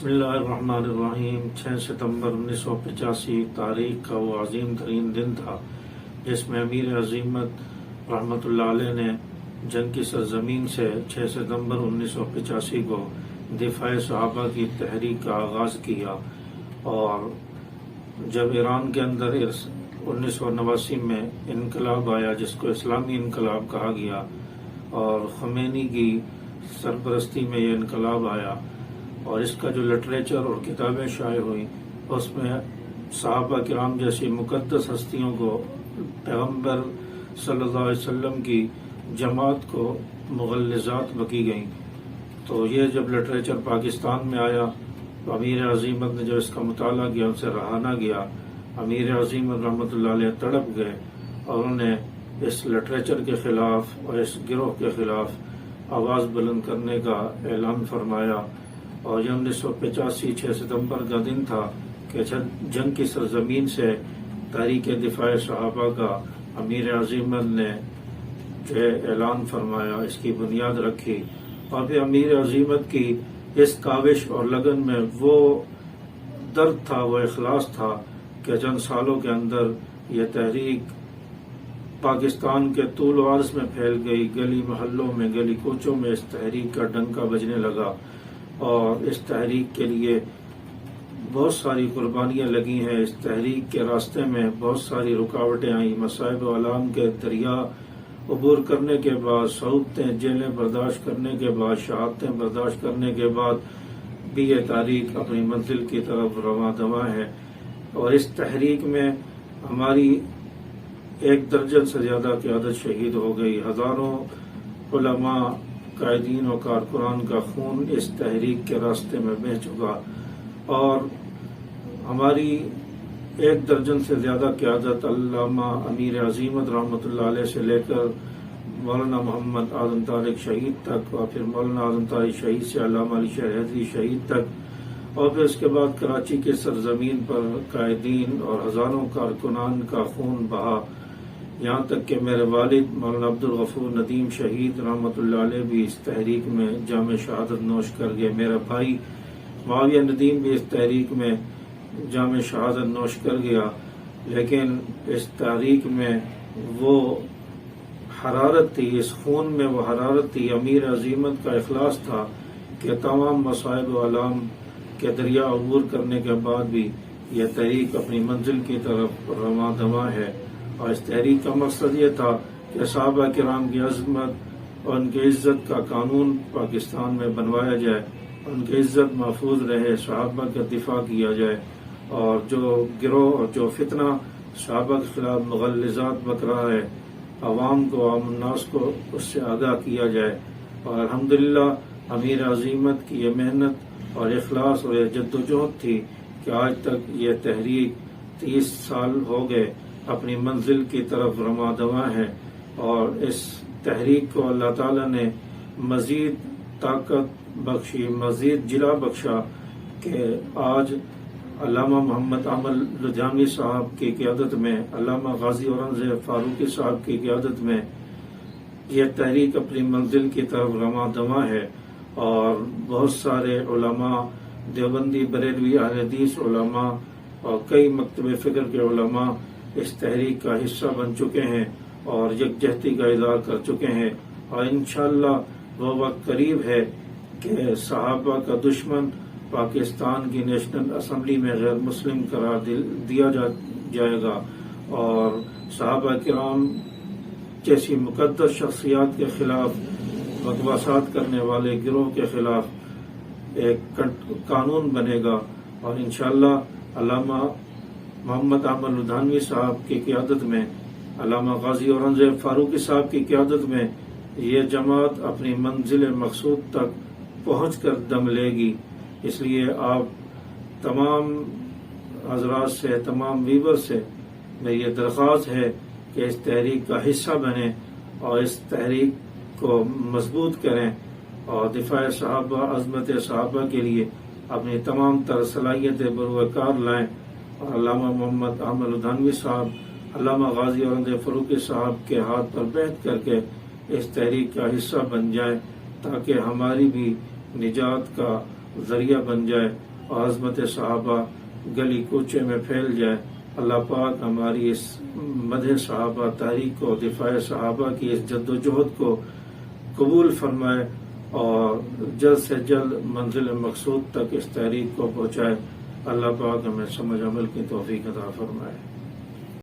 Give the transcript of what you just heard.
بسم اللہ الرحمن الرحیم 6 ستمبر 1985 تاریخ کا وہ عظیم ترین دن تھا جس میں امیر عظیمت رحمۃ اللہ علیہ نے جنگ کی سرزمین سے 6 ستمبر 1985 کو دفاع صحابہ کی تحریک کا آغاز کیا، اور جب ایران کے اندر 1989 میں انقلاب آیا جس کو اسلامی انقلاب کہا گیا، اور خمینی کی سرپرستی میں یہ انقلاب آیا، اور اس کا جو لٹریچر اور کتابیں شائع ہوئیں اس میں صحابہ کرام جیسی مقدس ہستیوں کو، پیغمبر صلی اللہ علیہ وسلم کی جماعت کو مغلظات بکی گئیں۔ تو یہ جب لٹریچر پاکستان میں آیا تو امیر عظیمت نے جو اس کا مطالعہ کیا ان سے رہا نہ گیا۔ امیر عظیمت رحمۃ اللہ علیہ تڑپ گئے اور انہوں نے اس لٹریچر کے خلاف اور اس گروہ کے خلاف آواز بلند کرنے کا اعلان فرمایا، اور یہ 1985 6 ستمبر کا دن تھا کہ جنگ کی سرزمین سے تحریک دفاع صحابہ کا امیر عظیمت نے جو اعلان فرمایا، اس کی بنیاد رکھی، اور پھر امیر عظیمت کی اس کاوش اور لگن میں وہ درد تھا، وہ اخلاص تھا کہ چند سالوں کے اندر یہ تحریک پاکستان کے طول و عرض میں پھیل گئی، گلی محلوں میں، گلی کوچوں میں اس تحریک کا ڈنکا بجنے لگا، اور اس تحریک کے لیے بہت ساری قربانیاں لگی ہیں۔ اس تحریک کے راستے میں بہت ساری رکاوٹیں آئیں، مصائب و آلام کے دریا عبور کرنے کے بعد، صعوبتیں، جیلیں برداشت کرنے کے بعد، شہادتیں برداشت کرنے کے بعد بھی یہ تحریک اپنی منزل کی طرف رواں دواں ہے۔ اور اس تحریک میں ہماری 1 درجن سے زیادہ قیادت شہید ہو گئی، ہزاروں علماء، قائدین و کارکنان کا خون اس تحریک کے راستے میں بہہ چکا، اور ہماری 1 درجن سے زیادہ قیادت علامہ امیر عظیمت رحمۃ اللہ علیہ سے لے کر مولانا محمد اعظم طارق شہید تک، اور پھر مولانا اعظم طارق شہید سے علامہ علی شیر حیدری شہید تک، اور پھر اس کے بعد کراچی کی سرزمین پر قائدین اور ہزاروں کارکنان کا خون بہا، یہاں تک کہ میرے والد مولانا عبدالغفور ندیم شہید رحمۃ اللہ علیہ بھی اس تحریک میں جام شہادت نوش کر گئے، میرا بھائی معاویہ ندیم بھی اس تحریک میں جام شہادت نوش کر گیا۔ لیکن اس تحریک میں وہ حرارت تھی، اس خون میں وہ حرارت تھی، امیر عظیمت کا اخلاص تھا کہ تمام مصائب و آلام کے دریا عبور کرنے کے بعد بھی یہ تحریک اپنی منزل کی طرف رواں دواں ہے۔ اور اس تحریک کا مقصد یہ تھا کہ صحابہ کرام کی عظمت اور ان کی عزت کا قانون پاکستان میں بنوایا جائے، ان کی عزت محفوظ رہے، صحابہ کا دفاع کیا جائے، اور جو گروہ اور جو فتنہ صحابہ کے خلاف مغلظات بک رہا ہے، عوام کو، عام الناس کو اس سے آگاہ کیا جائے۔ اور الحمدللہ امیر عظیمت کی یہ محنت اور اخلاص اور یہ جدوجہد تھی کہ آج تک یہ تحریک 30 سال ہو گئے اپنی منزل کی طرف رواں دواں ہے، اور اس تحریک کو اللہ تعالیٰ نے مزید طاقت بخشی، مزید جلا بخشا کہ آج علامہ محمد احمد لدھیانوی صاحب کی قیادت میں، علامہ غازی اورنگزیب فاروقی صاحب کی قیادت میں یہ تحریک اپنی منزل کی طرف رواں دواں ہے، اور بہت سارے علماء، دیوبندی، بریلوی، اہل حدیث علماء اور کئی مکتب فکر کے علماء اس تحریک کا حصہ بن چکے ہیں اور یکجہتی کا اظہار کر چکے ہیں، اور انشاءاللہ وہ وقت قریب ہے کہ صحابہ کا دشمن پاکستان کی نیشنل اسمبلی میں غیر مسلم قرار دیا جائے گا، اور صحابہ کرام جیسی مقدس شخصیات کے خلاف، بکواسات کرنے والے گروہ کے خلاف ایک قانون بنے گا، اور انشاءاللہ علامہ محمد احمد لدھیانوی صاحب کی قیادت میں، علامہ غازی اورنگزیب فاروقی صاحب کی قیادت میں یہ جماعت اپنی منزل مقصود تک پہنچ کر دم لے گی۔ اس لیے آپ تمام حضرات سے، تمام ویور سے میری یہ درخواست ہے کہ اس تحریک کا حصہ بنیں اور اس تحریک کو مضبوط کریں، اور دفاع صحابہ، عظمت صحابہ کے لیے اپنی تمام تر صلاحیتیں بروئے کار لائیں، اور علامہ محمد احمد لدھیانوی صاحب، علامہ غازی اورنگزیب فاروقی صاحب کے ہاتھ پر بیعت کر کے اس تحریک کا حصہ بن جائیں، تاکہ ہماری بھی نجات کا ذریعہ بن جائے، اور عظمت صحابہ گلی کوچے میں پھیل جائے۔ اللہ پاک ہماری اس مدح صحابہ تحریک کو، دفاع صحابہ کی اس جد و جہد کو قبول فرمائے اور جلد سے جلد منزل مقصود تک اس تحریک کو پہنچائے۔ اللہ پاک ہمیں سمجھ عمل کی توفیق عطا فرمائے۔